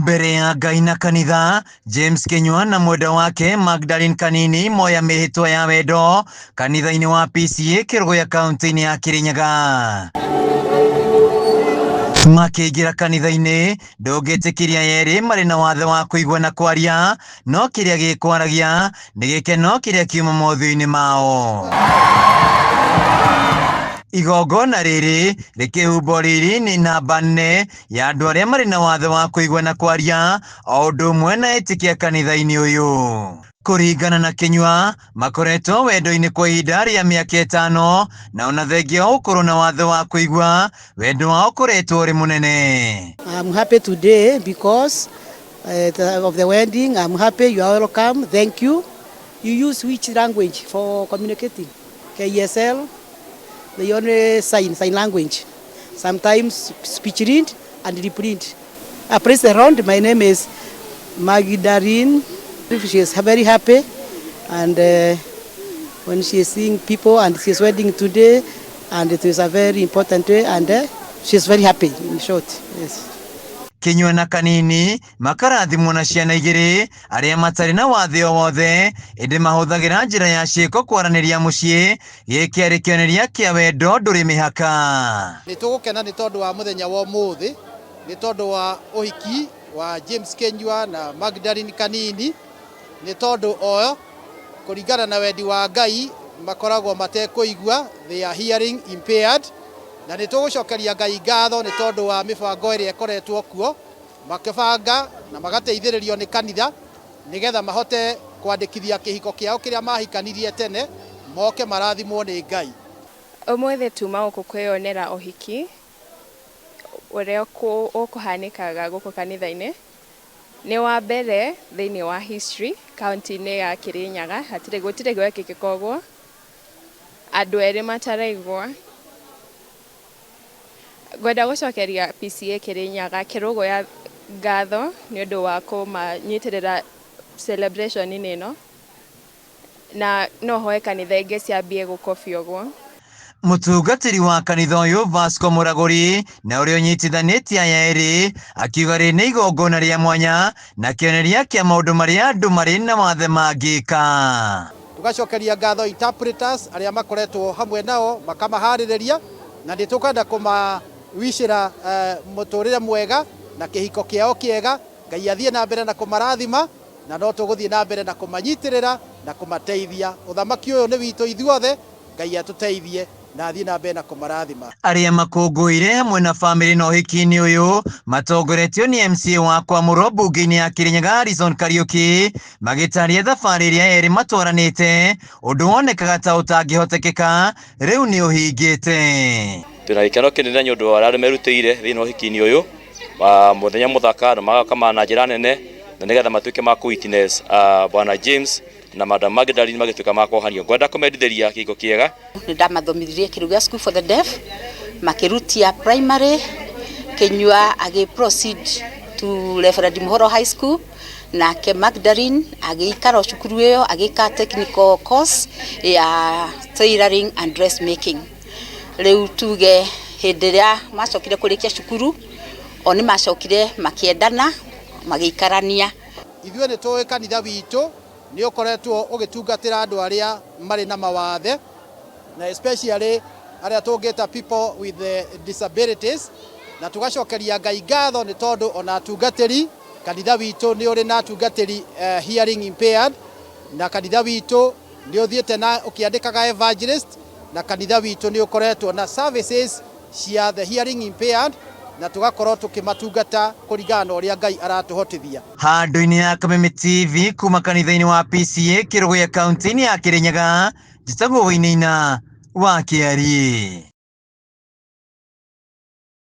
Mbere ya Ngai na kanitha, James Kinyua na mwenda wake Magdalene Kanini moya mĩhĩtwa ya wendo kanitha-inĩ wa PCA Kĩrũgũya kaunti-inĩ ya Kirinyaga. Makĩingĩra kanitha-inĩ, ndũngĩtĩkĩria yerĩ marĩ na wathe wa kũigua na kwaria, no kĩrĩa gĩkwaragia nĩ gĩkeno kĩrĩa kiuma mothiũ-inĩ mao. Igongona rĩrĩ rĩkĩhumba rĩrĩ nĩ namba 4 ya andũ arĩa marĩ na wathe wa kũigua na kwaria o ũndũ ũmwe na etĩkia kanitha-inĩ ũyũ. Kũringana na Kinyua, makoretwo wendo-inĩ kwa ihinda rĩa mĩaka 5 na ona thengia wa gũkorwo na wathe wa kũigua, wendo wao ũkoretwo ũrĩ mũnene. I'm happy today because of the wedding. I'm happy you are welcome. Thank you. You use which language for communicating? KSL. They only sign language. Sometimes speech read and reprint. Praise the Lord. My name is Magdalene. She is very happy, and when she is seeing people, and she is wedding today, and it is a very important day, and she is very happy. In short, yes. Kinyua na Kanini makarathimwo na ciana igĩrĩ arĩa matarĩ na wathe o wothe, ĩndĩ mahũthagĩra njĩra ya ciĩko kwaranĩria mũciĩ, gĩkĩ arĩ kĩonereria kĩa wendo ndũrĩ mĩhaka. Nĩ tũgũkena nĩ tondũ wa mũthenya wa ũmũthĩ, nĩ tondũ wa ũhiki wa James Kinyua na Magdalene Kanini, nĩ tondũ oyo kũringana na wendi wa Ngai makoragwo matekũigua, they are hearing impaired, na nĩ tũgũcokeria Ngai ngatho nĩ tondũ wa mĩbango ĩrĩa ĩkoretwo kuo makĩbanga na magateithĩrĩrio nĩ kanitha nĩgetha mahote kwandĩkithia kĩhiko kĩao kĩrĩa mahikanirie tene, moke marathimwo nĩ Ngai. Ũmũthĩ tuma gũkũ kwĩyonera ũhiki ũrĩa ũkũhanĩkaga gũkũ kanitha-inĩ nĩ wa mbere thĩinĩ wa history kaunti-inĩ ya Kirinyaga. Gũtirĩ gwekĩka ũguo, andũ erĩ mataraigua. Ngwenda gũcokeria PCA Kirinyaga Kĩrũgũya ngatho nĩ ũndũ wa kũmanyitĩrĩra celebration ĩno, na no hoe kanitha ingĩ ciambie gũkobia ũguo. Mũtungatĩri wa kanitha ũyũ Vasco Mũragũri na ũrĩa ũnyitithanĩtie aya erĩ akiuga rĩ nĩ igongona rĩa mwanya na kĩonereria kĩa maũndũ marĩa andũ marĩ na wathe mangĩka. Tugacokeria ngatho interpreters arĩa makoretwo hamwe nao makamaharĩrĩria, na nĩ tũkwenda kũmawicĩra mũtũrĩre mwega na kĩhiko kĩao kĩega. Ngai athiĩ na mbere na kũmarathima, na no tũgũthiĩ na mbere na kũmanyitĩrĩra na kũmateithia. Ũthamaki ũyũ nĩ witũ ithuothe, Ngai atũteithie na athiĩ na mbere na kũmarathima. Arĩa makũngũĩire hamwe na bamĩrĩ na ũhiki-inĩ ũyũ matongoretio nĩ MCA wa Kwamũrwo mbunge-inĩ ya Kirinyaga Harrison Kariuki, magĩtaria thabarĩ ĩrĩa erĩ matwaranĩte, ũndũ wonekaga ta ũtangĩhotekeka rĩu nĩ ũhingĩte. Twĩna gĩkeno kĩnene nĩ ũndũ wa arĩa merutĩire thĩinĩ wa ũhiki-inĩ ũyũ wa mũthenya mũthaka na magakamana na njĩra nene, na nĩgetha matuĩke ma witness Bwana James na Madam Magdalene magĩtuĩka ma kũohanio. Ngwenda kũmendithĩria kĩhiko kĩega. Nĩ ndamathomithirie Kĩrũgũya School for the Deaf, makĩrutia primary, Kinyua proceed to Reverend Muhoro High School, nake Magdalene agĩikara cukuru ĩyo agĩka technical course ya tailoring and dressmaking. Rĩu tuge hĩndĩ ĩrĩa macokire kũrĩkia cukuru, o nĩ macokire makĩendana magĩikarania. Ithuĩ nĩ tũĩ kanitha witũ nĩ ũkoretwo ũgĩtungatĩra andũ arĩa marĩ na mawathe, na especially arĩa tũngĩta people with disabilities, na tugacokeria Ngai ngatho nĩ tondũ ona atungatĩri kanitha witũ nĩ ũrĩ na atungatĩri hearing impaired, na kanitha witũ nĩ ũthiĩte na ũkĩandĩkaga evangelist, na kanitha witũ nĩ ũkoretwo na services cia the hearing impaired, na tugakorwo tũkĩmatungata kũringana na ũrĩa Ngai aratũhotithia. Handũ-inĩ ya Kameme TV kuma kanitha-inĩ wa PCA Kĩrũgũya kaunti-inĩ ya Kirinyaga, njĩtagwo Wainaina wa Kĩari.